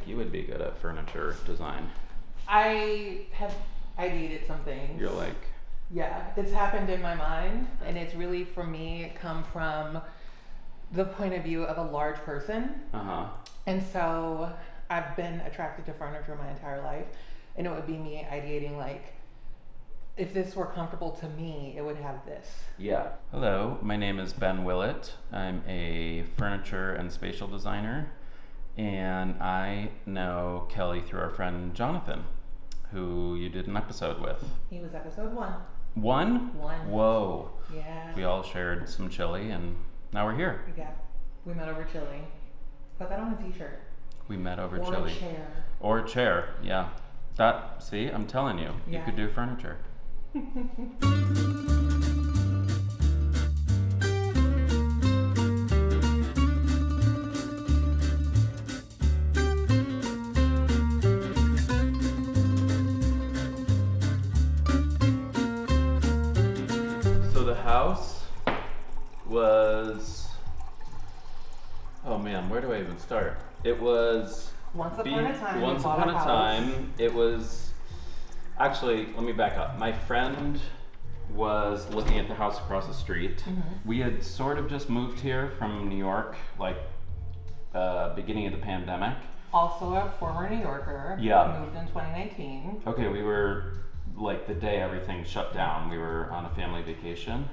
like you would be good at furniture design. I have ideated some things. You're like, yeah, it's happened in my mind, and it's really, for me, come from the point of view of a large person. And so I've been attracted to furniture my entire life, and it would be me ideating, like, if this were comfortable to me, it would have this. yeah. Hello, my name is Ben Willett. I'm a furniture and spatial designer, and I know Kelly through our friend Jonathan, who you did an episode with. He was episode 1. One? 1. Whoa. Yeah. We all shared some chili, and now we're here. Yeah. We met over chili. Put that on a t-shirt. We met over Or chili. a chair. Or a chair, yeah. That, see, I'm telling you, you Yeah. could do furniture. So the house was, oh man, where do I even start? It was Once upon a time. Once we bought upon a house. time, it was, actually, let me back up. My friend was looking at the house across the street. We had sort of just moved here from New York, like beginning of the pandemic. Also a former New Yorker. Yeah. Moved in 2019. Okay, we were, like the day everything shut down, we were on a family vacation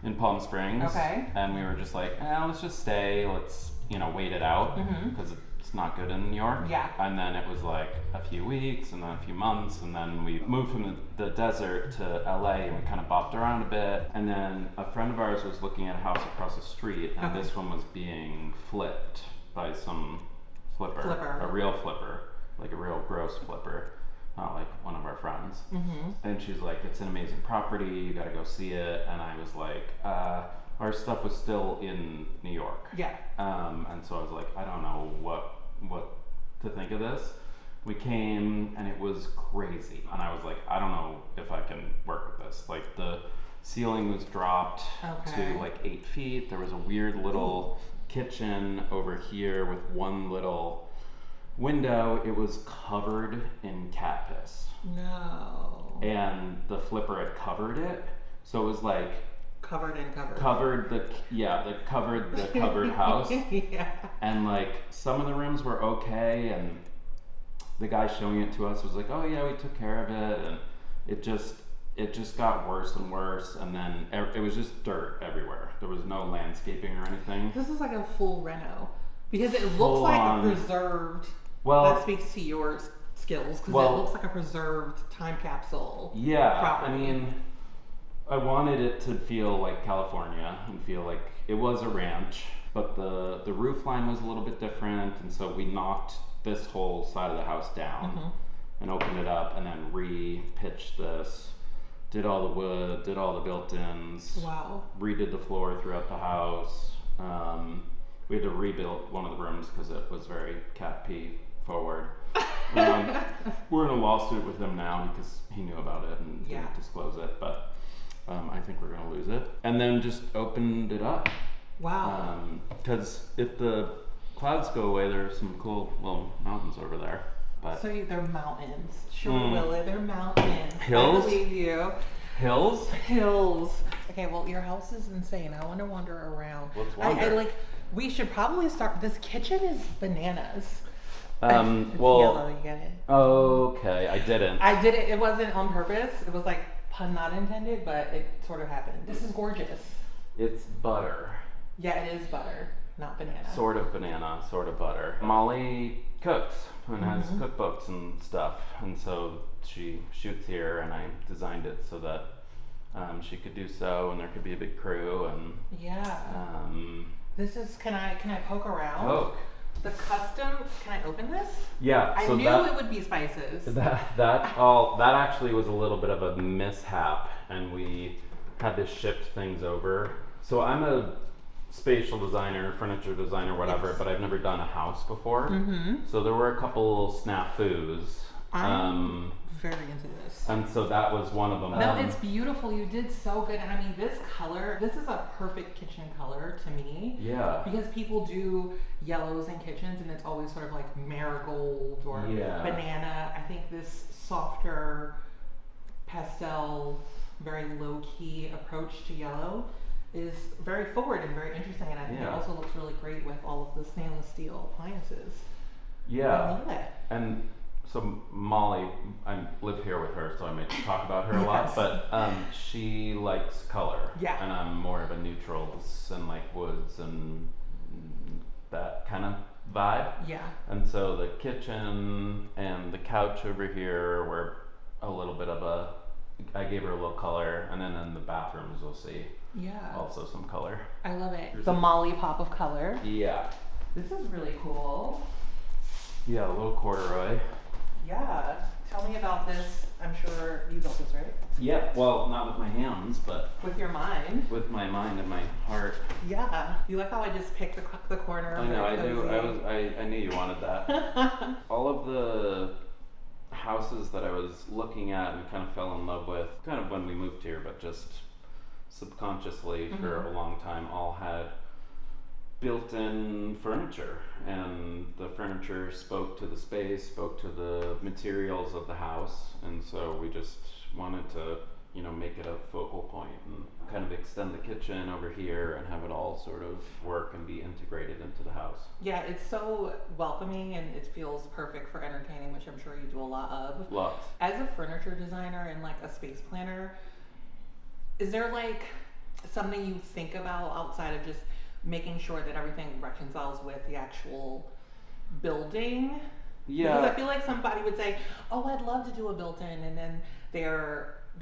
in Palm Springs. Okay. And we were just like, let's just stay, let's, wait it out, because it's not good in New York. Yeah. And then it was like a few weeks, and then a few months, and then we moved from the desert to LA, and we kind of bopped around a bit. And then a friend of ours was looking at a house across the street, and Okay. this one was being flipped by some Flipper. a real flipper, like a real gross flipper, not like one of our friends. And she's like, it's an amazing property, you gotta go see it. And I was like, our stuff was still in New York. Yeah. And so I was like, I don't know what to think of this. We came and it was crazy. And I was like, I don't know if I can work with this. Like the ceiling was dropped Okay. to like 8 feet. There was a weird little kitchen over here with one little window. It was covered in cat piss. No. And the flipper had covered it. So it was like Covered and covered. covered the covered house. Yeah. And like some of the rooms were okay, and the guy showing it to us was like, oh yeah, we took care of it. And it just got worse and worse, and then it was just dirt everywhere. There was no landscaping or anything. This is like a full reno, because it looks Full like on. a preserved. Well, that speaks to your skills, because well, it looks like a preserved time capsule. yeah, property. I mean, I wanted it to feel like California and feel like it was a ranch, but the roof line was a little bit different, and so we knocked this whole side of the house down and opened it up, and then re-pitched this, did all the wood, did all the built-ins, Wow. redid the floor throughout the house. We had to rebuild one of the rooms because it was very cat pee forward. We're in a lawsuit with him now because he knew about it and Yeah. didn't disclose it, but I think we're gonna lose it. And then just opened it up. Wow. Because if the clouds go away, there's some cool little mountains over there. But So they're mountains. Sure, Willett, they're mountains. Hills? I believe you. hills? Hills. Okay, well, your house is insane. I want to wander around. Let's I wander. like. We should probably start. This kitchen is bananas. It's Well, yellow. You get it. okay, I didn't. I did it. It wasn't on purpose. It was like pun not intended, but it sort of happened. This is gorgeous. It's butter. Yeah, it is butter, not banana. Sort of banana, sort of butter. Molly cooks and has cookbooks and stuff, and so she shoots here, and I designed it so that she could do so, and there could be a big crew, and Yeah. This is. Can I poke around? poke. The custom. Can I open this? Yeah, I so knew that, it would be spices. that actually was a little bit of a mishap, and we had to shift things over. So I'm a spatial designer, furniture designer, whatever, Yes. but I've never done a house before. Mm-hmm. So there were a couple snafus. I'm very into this. And so that was one of them. No, it's beautiful. You did so good. And I mean, this color, this is a perfect kitchen color to me. Yeah. Because people do yellows in kitchens and it's always sort of like marigold or banana. I think this softer pastel, very low-key approach to yellow is very forward and very interesting. And I think it also looks really great with all of the stainless steel appliances. Yeah. I love it. And so Molly, I live here with her, so I may talk about her a lot, but she likes color. Yeah. And I'm more of a neutrals and like woods and that kind of vibe. Yeah. And so the kitchen and the couch over here were a little bit of I gave her a little color, and then in the bathrooms you'll see also some color. I love it. The Molly pop of color. Yeah. This is really cool. Yeah, a little corduroy. Yeah. Tell me about this. I'm sure you built this, right? Yeah, well, not with my hands, but with your mind. With my mind and my heart. Yeah. You like how I just picked the corner? I know, I do. I knew you wanted that. All of the houses that I was looking at and kind of fell in love with, kind of when we moved here, but just subconsciously for a long time, all had built-in furniture, and the furniture spoke to the space, spoke to the materials of the house, and so we just wanted to, make it a focal point and kind of extend the kitchen over here and have it all sort of work and be integrated into the house. Yeah, it's so welcoming and it feels perfect for entertaining, which I'm sure you do a lot of. Lots. As a furniture designer and like a space planner, is there like something you think about outside of just making sure that everything reconciles with the actual building? Yeah. Because I feel like somebody would say, "Oh, I'd love to do a built-in," and then they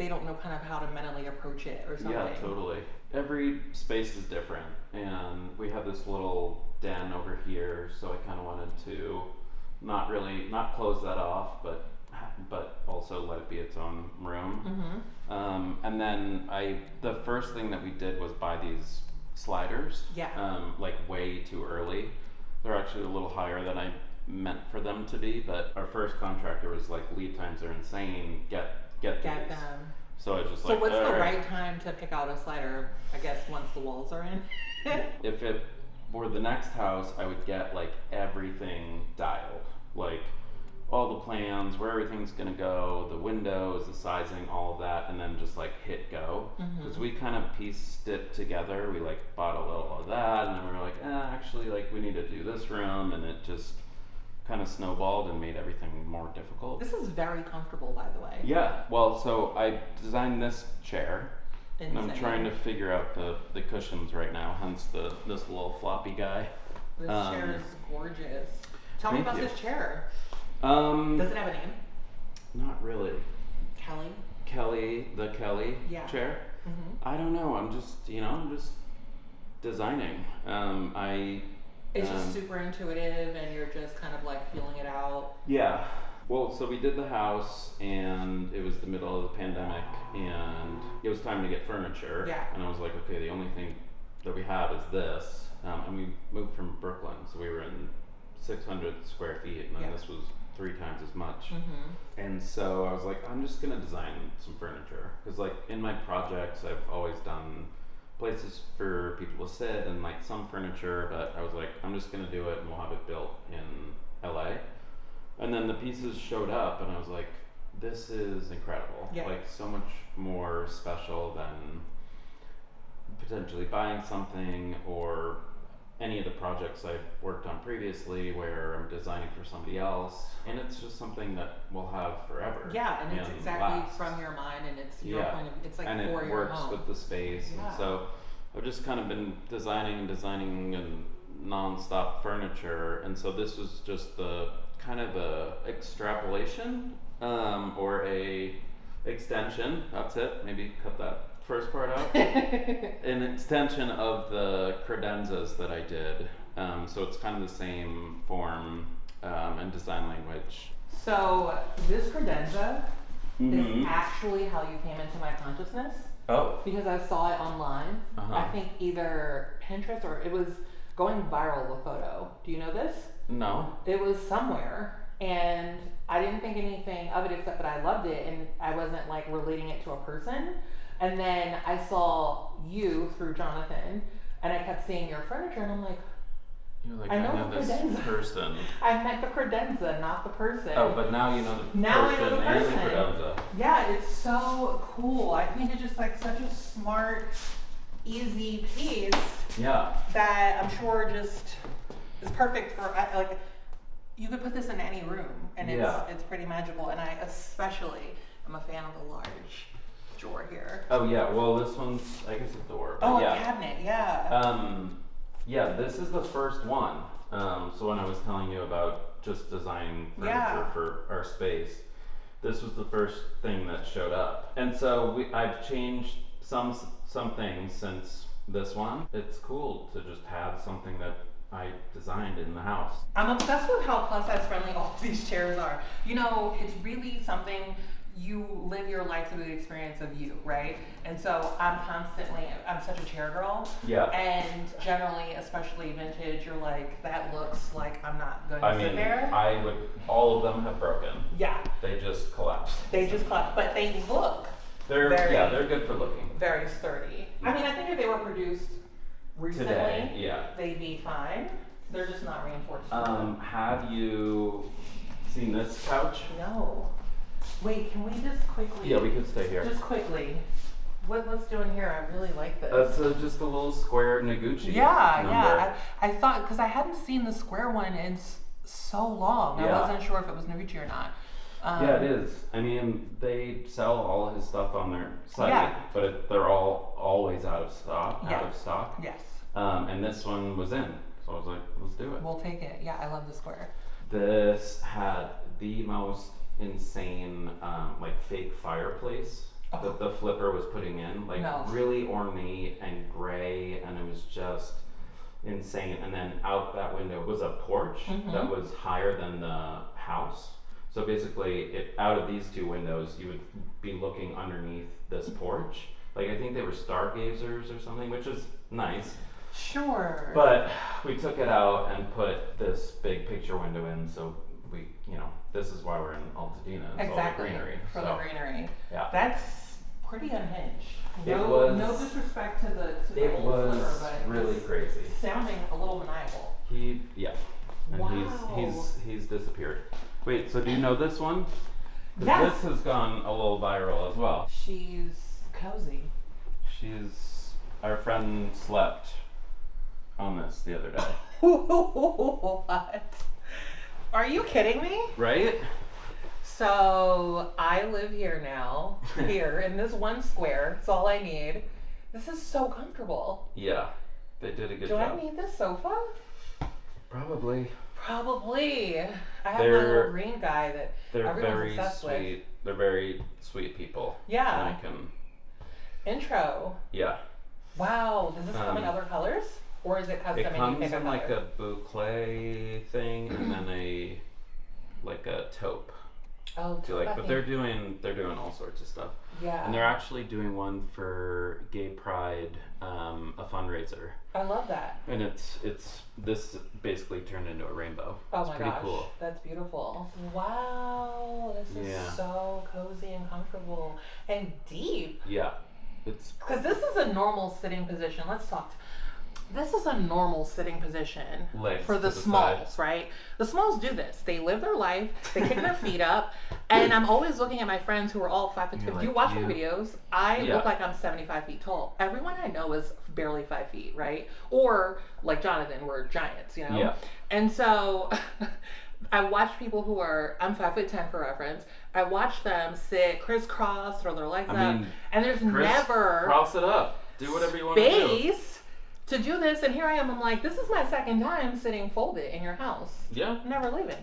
don't know kind of how to mentally approach it or something. Yeah, totally. Every space is different, and we have this little den over here, so I kind of wanted to not close that off, but also let it be its own room. And then the first thing that we did was buy these sliders. Yeah. Like way too early. They're actually a little higher than I meant for them to be, but our first contractor was like, lead times are insane. Get these. Them. So I just So what's the right time to pick out a slider? I guess once the walls are in. If it were the next house, I would get like everything dialed, like all the plans, where everything's gonna go, the windows, the sizing, all of that, and then just like hit go. Because we kind of pieced it together. We like bought a little of that, and then we were like, actually, like we need to do this room, and it just kind of snowballed and made everything more difficult. This is very comfortable, by the way. Yeah, well, so I designed this chair, and I'm trying to figure out the cushions right now, hence this little floppy guy. This chair is gorgeous. Tell me about this chair. Does it have a name? Not really. Kelly, the Kelly chair? I don't know, I'm just designing. It's just super intuitive and you're just kind of like feeling it out. Yeah. Well, so we did the house and it was the middle of the pandemic and it was time to get furniture. Yeah. And I was like, okay, the only thing that we have is this. And we moved from Brooklyn, so we were in 600 square feet and then this was 3 times as much. And so I was like, I'm just gonna design some furniture. Because like in my projects, I've always done places for people to sit and like some furniture, but I was like, I'm just gonna do it and we'll have it built in LA. And then the pieces showed up and I was like, this is incredible. Yeah. Like so much more special than potentially buying something or any of the projects I've worked on previously where I'm designing for somebody else, and it's just something that we'll have forever. Yeah, and it's exactly from your mind, and it's your point of, it's like and for it your works home. with the space. Yeah. And so I've just kind of been designing and non-stop furniture, and so this was just the kind of a extrapolation or a extension. That's it. Maybe cut that first part out. An extension of the credenzas that I did. So it's kind of the same form and design language. So this credenza is actually how you came into my consciousness. Oh. Because I saw it online. I think either Pinterest or it was going viral, the photo. Do you know this? No. It was somewhere. and I didn't think anything of it except that I loved it, and I wasn't like relating it to a person. And then I saw you through Jonathan, and I kept seeing your furniture, and I'm like, you're like, I know the this credenza. person. I met the credenza, not the person. Oh, but now you know the now person I know the and person. the credenza. Yeah, it's so cool. I think it's just like such a smart, easy piece. Yeah. That I'm sure just is perfect for like. You could put this in any room, and it's pretty magical. And I especially am a fan of the large drawer here. Oh yeah, well this one's I guess a door. Oh, yeah. A cabinet, yeah. Yeah, this is the first one. So when I was telling you about just designing furniture for our space, this was the first thing that showed up. And so I've changed some things since this one. It's cool to just have something that I designed in the house. I'm obsessed with how plus size friendly all of these chairs are. You know, it's really something. You live your life through the experience of you, right? And so I'm such a chair girl. Yeah. And generally, especially vintage, you're like, that looks like I'm not going to sit there. All of them have broken. Yeah. They just collapsed. But they look they're good for looking. Very sturdy. I mean, I think if they were produced recently, today, they'd be fine. They're just not reinforced. Have you seen this couch? No. Wait, can we just quickly? Yeah, we could stay here. Just quickly. What's doing here? I really like this. That's just a little square Noguchi. Yeah, yeah. I thought, because I hadn't seen the square one in so long. Yeah. I wasn't sure if it was Noguchi or not. Yeah, it is. I mean, they sell all his stuff on their site, but they're always out of stock. Yes. And this one was in, so I was like, let's do it. We'll take it. Yeah, I love the square. This had the most insane, like fake fireplace that the flipper was putting in, like really ornate and gray, and it was just insane. And then out that window was a porch that was higher than the house. So basically, out of these two windows, you would be looking underneath this porch. Like I think they were stargazers or something, which is nice. Sure. But we took it out and put this big picture window in, so we, this is why we're in Altadena. It's all the greenery. The greenery. Yeah. That's pretty unhinged. No disrespect to the it old was flipper, but really crazy. Sounding a little maniacal. And wow. he's disappeared. Wait, so do you know this one? Yes. This has gone a little viral as well. She's cozy. Our friend slept on this the other day. What? Are you kidding me? Right? So I live here now, here in this one square. It's all I need. This is so comfortable. Yeah, they did a good job. Do I need this sofa? Probably. I have my little green guy that everyone's obsessed with. They're very sweet people. Yeah. And Intro. Yeah. Wow. Does this come in other colors? Or is it custom? It comes in like a boucle thing and then a taupe. Oh, but they're doing all sorts of stuff. Yeah. And they're actually doing one for Gay Pride, a fundraiser. I love that. And this basically turned into a rainbow. Oh it's my pretty gosh, cool. That's beautiful. Wow, this is so cozy and comfortable and deep. Yeah, because this is a normal sitting position. This is a normal sitting position for the smalls, right? The smalls do this. They live their life. They kick their feet up. And I'm always looking at my friends who are all 5'2". You watch my videos. I look like I'm 75 feet tall. Everyone I know is barely 5 feet, right? Or like Jonathan, we're giants, Yeah. And so I watch people who I'm 5'10" for reference. I watch them sit crisscross, throw their legs up, and there's never cross it up. Do whatever you want to do. Space to do this, and here I am. I'm like, this is my second time sitting folded in your house. Yeah. I'm never leaving.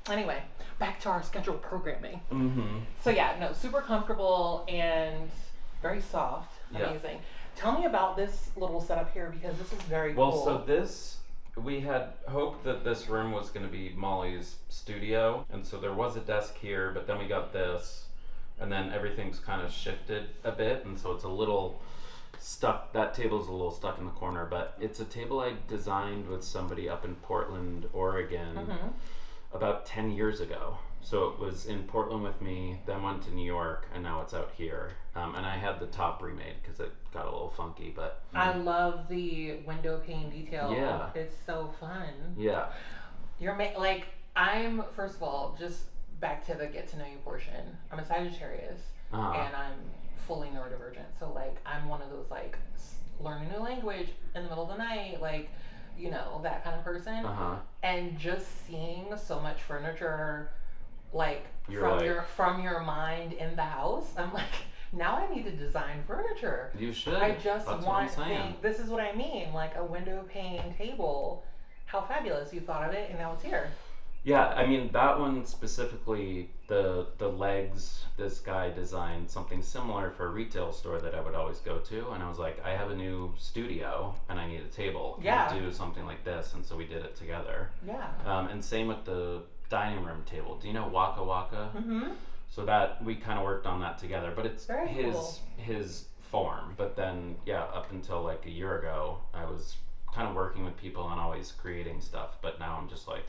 Anyway, back to our scheduled programming. Mm-hmm. So super comfortable and very soft. Amazing. Tell me about this little setup here because this is very cool. Well, so we had hoped that this room was going to be Molly's studio, and so there was a desk here, but then we got this, and then everything's kind of shifted a bit, and so it's a little stuck. That table's a little stuck in the corner, but it's a table I designed with somebody up in Portland, Oregon. about 10 years ago. So it was in Portland with me, then went to New York, and now it's out here. And I had the top remade because it got a little funky, but... I love the window pane detail. Yeah. It's so fun. Yeah. I'm, first of all, just back to the get to know you portion. I'm a Sagittarius, and I'm fully neurodivergent. So, like, I'm one of those, like, learn a new language in the middle of the night, like, you know, that kind of person. And just seeing so much furniture, like, from your mind in the house, I'm like, now I need to design furniture. You should. I just want things. This is what I mean, like a window pane table. How fabulous. You thought of it, and now it's here. Yeah, I mean, that one specifically, the legs, this guy designed something similar for a retail store that I would always go to, and I was like, I have a new studio and I need a table. Can we do something like this? And so we did it together. Yeah. And same with the dining room table. Do you know Waka Waka? So that we kind of worked on that together, but it's his form. But then, yeah, up until like a year ago, I was kind of working with people and always creating stuff. But now I'm just like,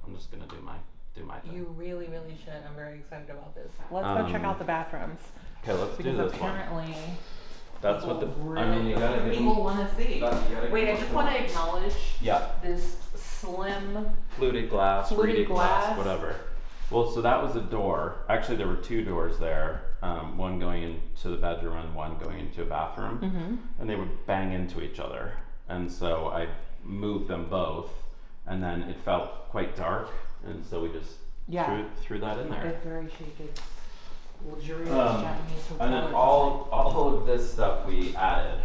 I'm just gonna do my thing. You really, really should. I'm very excited about this. Let's go check out the bathrooms. Okay, let's do this apparently one. That's what you gotta people want to see. Wait, I just want to acknowledge this slim fluted glass, whatever. Well, so that was a door. Actually, there were two doors there. One going into the bedroom and one going into a bathroom, and they would bang into each other. And so I moved them both, and then it felt quite dark, and so we just threw that in there. It's very chic. It's luxurious Japanese hotel. And then all of this stuff we added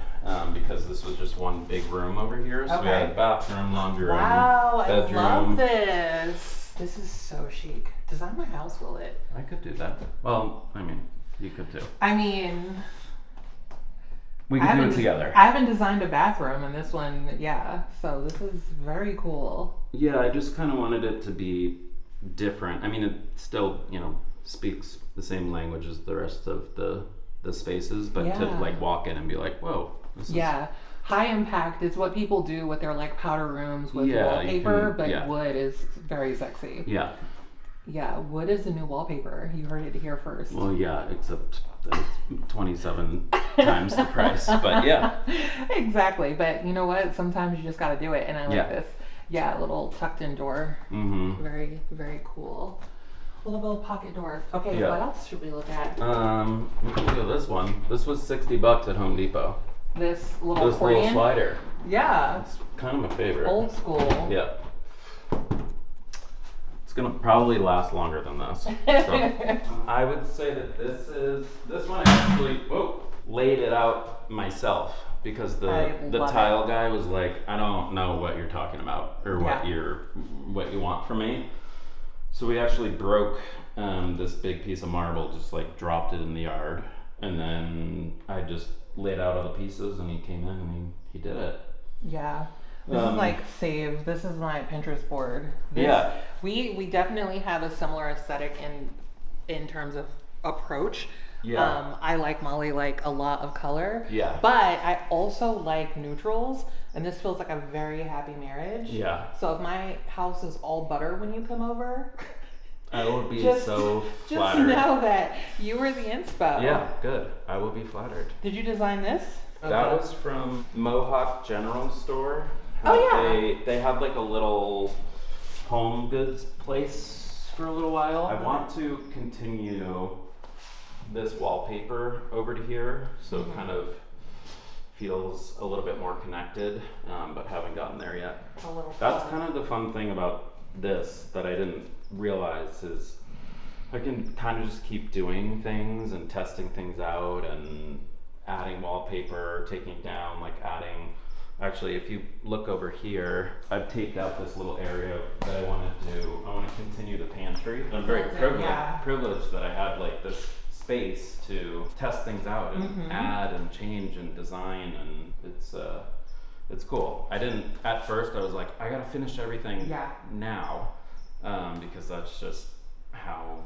because this was just one big room over here. So we had a bathroom, laundry room, bedroom. I love this. This is so chic. Design my house, Willett. I could do that. Well, I mean, you could too. I mean, we could do it together. I haven't designed a bathroom, and this one, so this is very cool. Yeah, I just kind of wanted it to be different. I mean, it still, speaks the same language as the rest of the spaces, but to like walk in and be like, whoa, this is... High impact is what people do with their like powder rooms with wallpaper, but wood is very sexy. Yeah, wood is the new wallpaper. You heard it here first. Well, yeah, except it's 27 times the price, but yeah. Exactly, but you know what? Sometimes you just got to do it, and I like this. Yeah, a little tucked in door. Very, very cool. A little pocket door. Okay, what else should we look at? We can do this one. This was $60 at Home Depot. This little slider. Yeah. It's kind of my favorite. Old school. Yeah. It's gonna probably last longer than this. So I would say that this one I actually laid it out myself because the tile guy was like, I don't know what you're talking about or what you want from me. So we actually broke this big piece of marble, just like dropped it in the yard, and then I just laid out all the pieces, and he came in and he did it. Yeah. This is like saved. This is my Pinterest board. We definitely have a similar aesthetic in terms of approach. I like Molly like a lot of color. But I also like neutrals, and this feels like a very happy marriage. So if my house is all butter when you come over, I will be so flattered. Just know that you were the inspo. Yeah, good. I will be flattered. Did you design this? That was from Mohawk General Store. They have like a little home goods place for a little while. I want to continue this wallpaper over to here, so it kind of feels a little bit more connected, but haven't gotten there yet. That's kind of the fun thing about this that I didn't realize is I can kind of just keep doing things and testing things out and adding wallpaper, taking down, like adding. Actually, if you look over here, I've taped out this little area that I want to continue the pantry. I'm very privileged that I have like this space to test things out and add and change and design, and it's cool. At first I was like, I gotta finish everything now, because that's just how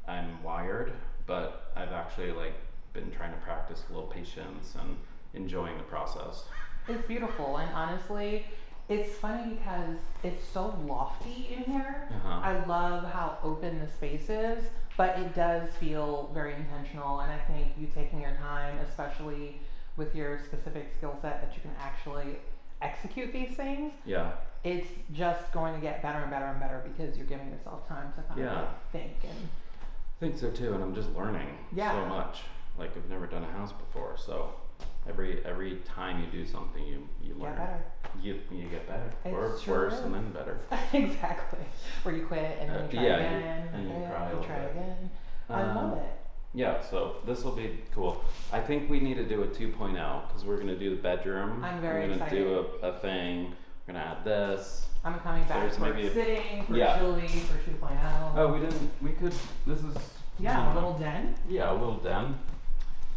I'm wired, but I've actually like been trying to practice a little patience and enjoying the process. It's beautiful, and honestly, It's funny because it's so lofty in here. I love how open the space is, but it does feel very intentional. And I think you taking your time, especially with your specific skill set, that you can actually execute these things. Yeah. It's just going to get better and better and better because you're giving yourself time to kind of like think and. I think so too, and I'm just learning so much. Like I've never done a house before, so every time you do something, you learn. Get better. You get better, It's or worse, and then better. Exactly. Where you quit and then you try again, and you cry. You try again. I love it. Yeah, so this will be cool. I think we need to do a 2.0 because we're gonna do the bedroom. I'm very excited. We're gonna do a thing. We're gonna add this. I'm coming back for sitting, for chilly, for 2.0. Oh, we could, this is. Yeah, a little den. Yeah, a little den.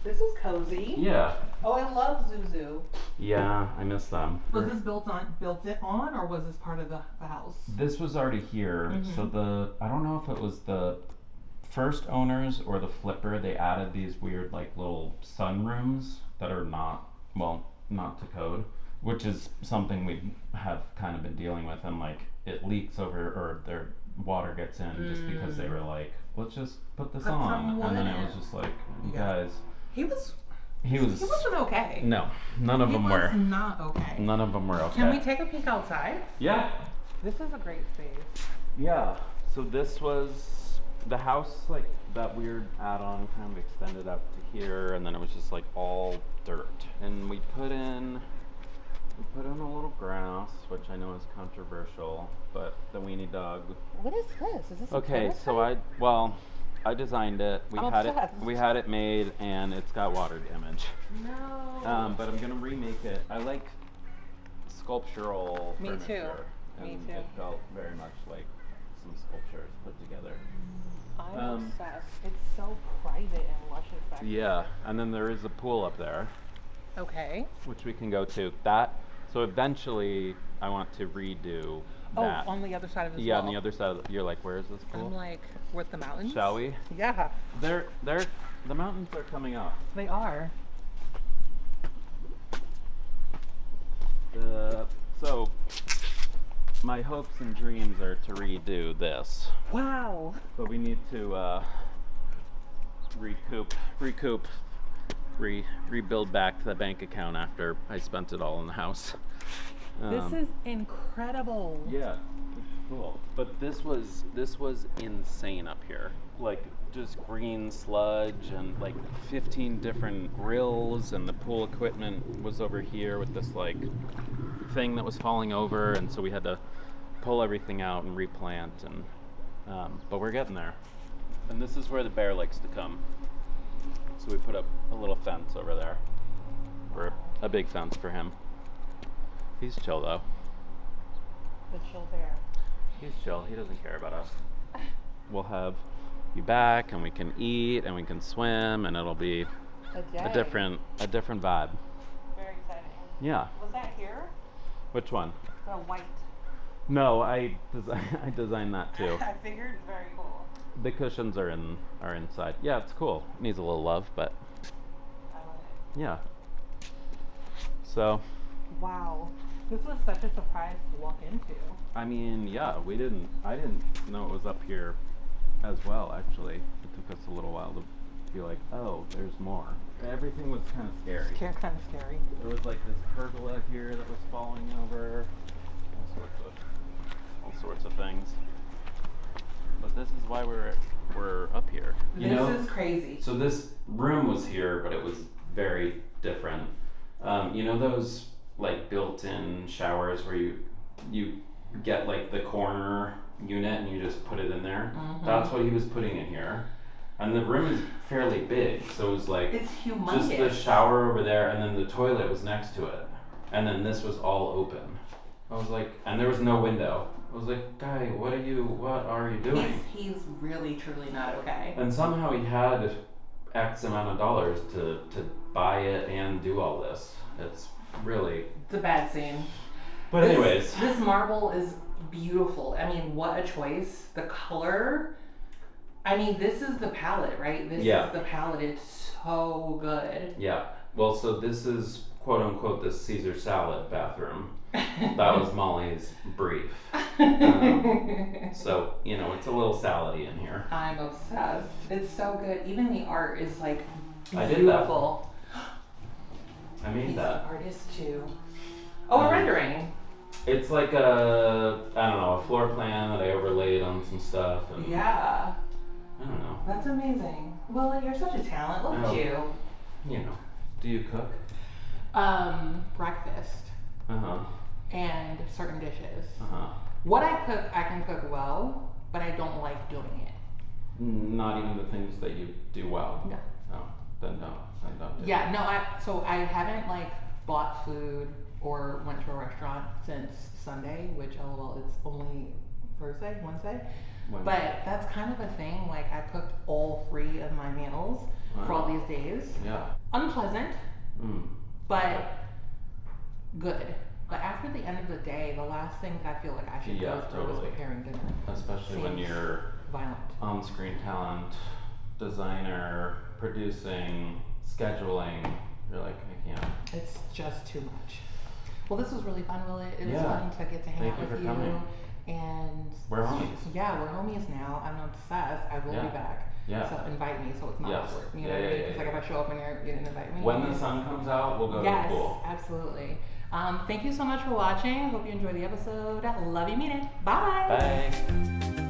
This is cozy. Yeah. Oh, I love Zuzu. Yeah, I miss them. Was this built it on, or was this part of the house? This was already here. So I don't know if it was the first owners or the flipper, they added these weird like little sunrooms that are not to code, which is something we have kind of been dealing with, and like it leaks over, or their water gets in just because they were like, let's just put this on, and then it was just like, guys. He wasn't okay. No, none of them were. He was not okay. None of them were okay. Can we take a peek outside? Yeah. This is a great space. Yeah. So this was the house, like that weird add-on kind of extended up to here, and then it was just like all dirt. And we put in a little grass, which I know is controversial, but the weenie dog. What is this? Is this okay? So I designed it. We had it made, and it's got water damage. No. But I'm gonna remake it. I like sculptural furniture. Me too. It felt very much like some sculptures put together. I'm obsessed. It's so private and luscious back there. Yeah, and then there is a pool up there. Okay. Which we can go to. So eventually, I want to redo that. Oh, on the other side of this wall. Yeah, on the other side. You're like, where is this pool? I'm like, with the mountains. Shall we? Yeah. The mountains are coming up. They are. So, my hopes and dreams are to redo this. Wow. But we need to rebuild back the bank account after I spent it all in the house. This is incredible. Yeah, it's cool. But this was insane up here. Like just green sludge and like 15 different grills, and the pool equipment was over here with this like thing that was falling over, and so we had to pull everything out and replant, and but we're getting there. And this is where the bear likes to come. So we put up a little fence over there, or a big fence for him. He's chill though. The chill bear. He's chill. He doesn't care about us. We'll have you back, and we can eat, and we can swim, and it'll be a different vibe. Very exciting. Yeah. Was that here? Which one? The white. No, I designed that too. I figured. Very cool. The cushions are inside. Yeah, it's cool. It needs a little love, but I love it. yeah. So. Wow, this was such a surprise to walk into. I mean, yeah, I didn't know it was up here as well, actually. It took us a little while to be like, oh, there's more. Everything was kind of scary. Kind of scary. There was like this pergola here that was falling over. All sorts of things. But this is why we're up here. This is crazy. So this room was here, but it was very different. You know those like built-in showers where you get like the corner unit and you just put it in there? Mm-hmm. That's what he was putting in here. And the room is fairly big, so it was like it's humongous. Just the shower over there, and then the toilet was next to it, and then this was all open. I was like, and there was no window. I was like, guy, what are you doing? He's really truly not okay. And somehow he had X amount of dollars to buy it and do all this. It's a bad scene. But anyways, this marble is beautiful. I mean, what a choice. The color. I mean, this is the palette, right? This is the palette. It's so good. Yeah. Well, so this is quote unquote the Caesar salad bathroom. That was Molly's brief. So, you know, it's a little salady in here. I'm obsessed. It's so good. Even the art is like beautiful. I did that. I made He's that. an artist too. Oh, we're rendering. It's like I don't know, a floor plan that I overlaid on some stuff. And yeah. I don't know. That's amazing. Well, you're such a talent. Look at you. You know. Do you cook? Breakfast. Uh-huh. And certain dishes. Uh-huh. What I cook, I can cook well, but I don't like doing it. Not even the things that you do well? No. Oh, then don't. Then don't do Yeah, no, so I haven't like bought food or went to a restaurant since Sunday, which LOL, it's only Wednesday? But that's kind of a thing, like I cooked all 3 of my meals for all these days. Yeah. Unpleasant, but good. But after the end of the day, the last thing that I feel like I should go through is preparing dinner. Especially when you're violent. On-screen talent, designer, producing, scheduling. You're like, I can't. It's just too much. Well, this was really fun, Willett. It was Yeah. fun to get to hang out with you. Coming. And we're homies. Yeah, we're homies now. I'm obsessed. I will be back. Yeah. So invite me so it's not awkward. You know what I mean? Because like if I show up and you didn't invite me. When the sun comes out, we'll go to the pool. Yes, absolutely. Thank you so much for watching. Hope you enjoyed the episode. Love you, mean it. Bye. Bye.